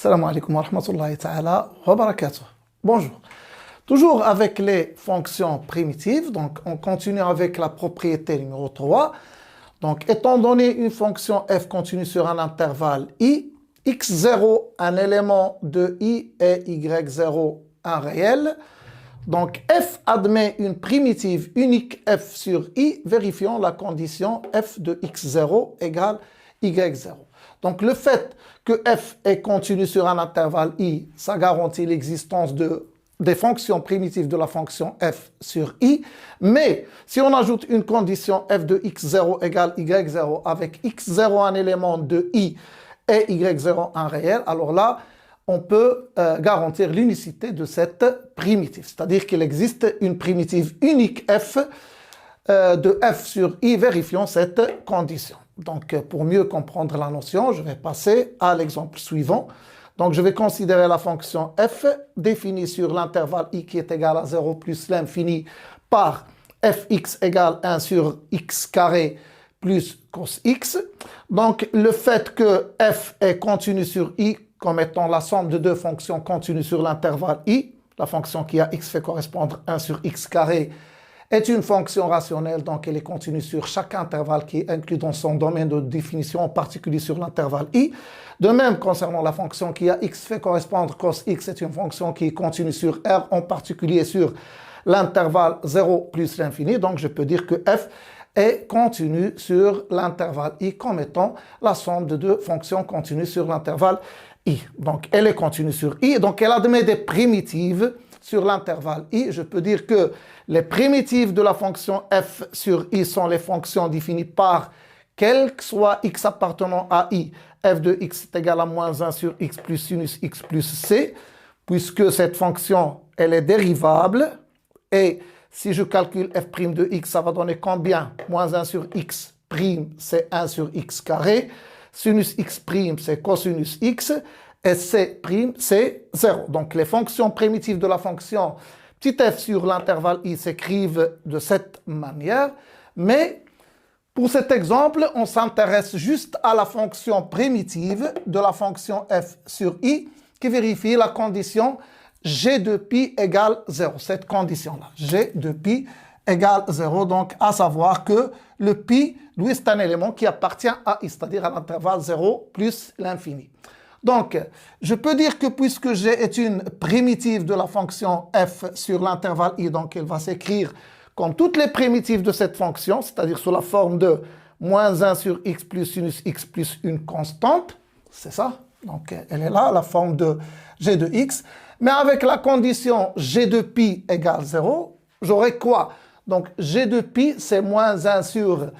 Assalamu alaikum wa rahmatullahi ta'ala wa barakatuh. Bonjour. Toujours avec les fonctions primitives, donc on continue avec la propriété numéro 3. Donc étant donné une fonction f continue sur un intervalle i, x0 un élément de i et y0 un réel, donc f admet une primitive unique f sur i, vérifiant la condition f de x0 égale y0. Donc le fait que f est continu sur un intervalle i, ça garantit l'existence des fonctions primitives de la fonction f sur i, mais si on ajoute une condition f de x0 égale y0 avec x0 un élément de i et y0 un réel, alors là, on peut garantir l'unicité de cette primitive. C'est-à-dire qu'il existe une primitive unique f de f sur i, vérifiant cette condition. Donc, pour mieux comprendre la notion, je vais passer à l'exemple suivant. Donc, je vais considérer la fonction f définie sur l'intervalle i qui est égal à 0 plus l'infini par fx égale 1 sur x carré plus cos x. Donc, le fait que f est continu sur i comme étant la somme de deux fonctions continues sur l'intervalle i, la fonction qui a x fait correspondre 1 sur x carré, est une fonction rationnelle, donc elle est continue sur chaque intervalle qui est inclus dans son domaine de définition, en particulier sur l'intervalle i. De même, concernant la fonction qui a x fait correspondre cos x, c'est une fonction qui est continue sur R, en particulier sur l'intervalle 0 plus l'infini. Donc je peux dire que f est continue sur l'intervalle i comme étant la somme de deux fonctions continues sur l'intervalle i. Donc elle est continue sur i, donc elle admet des primitives sur l'intervalle i. Je peux dire que les primitives de la fonction f sur i sont les fonctions définies par quel que soit x appartenant à i. F de x est égal à moins 1 sur x plus sinus x plus c, puisque cette fonction, elle est dérivable. Et si je calcule f' de x, ça va donner combien? Moins 1 sur x', c'est 1 sur x carré. Sinus x', c'est cosinus x. Et c', c'est 0. Donc les fonctions primitives de la fonction petit f sur l'intervalle i s'écrivent de cette manière. Mais pour cet exemple, on s'intéresse juste à la fonction primitive de la fonction f sur i qui vérifie la condition g de pi égale 0. Cette condition-là, g de pi égale 0, donc à savoir que le pi, lui, c'est un élément qui appartient à i, c'est-à-dire à l'intervalle 0 plus l'infini. Donc, je peux dire que puisque g est une primitive de la fonction f sur l'intervalle i, donc elle va s'écrire comme toutes les primitives de cette fonction, c'est-à-dire sous la forme de moins 1 sur x plus sinus x plus une constante, c'est ça. Donc, elle est là, la forme de g de x. Mais avec la condition g de pi égale 0, j'aurai quoi? Donc, g de pi, c'est moins 1 sur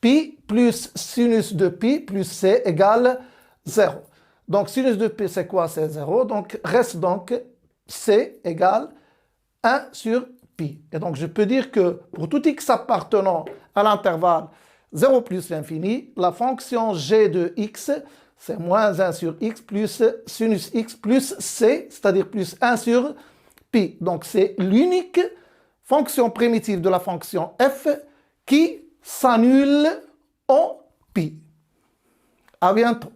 pi plus sinus de pi plus c égale 0. Donc, sinus de pi, c'est quoi? C'est 0. Donc, reste donc c égale 1 sur pi. Et donc, je peux dire que pour tout x appartenant à l'intervalle 0 plus l'infini, la fonction g de x, c'est moins 1 sur x plus sinus x plus c, c'est-à-dire plus 1 sur pi. Donc, c'est l'unique fonction primitive de la fonction f qui s'annule en pi. À bientôt.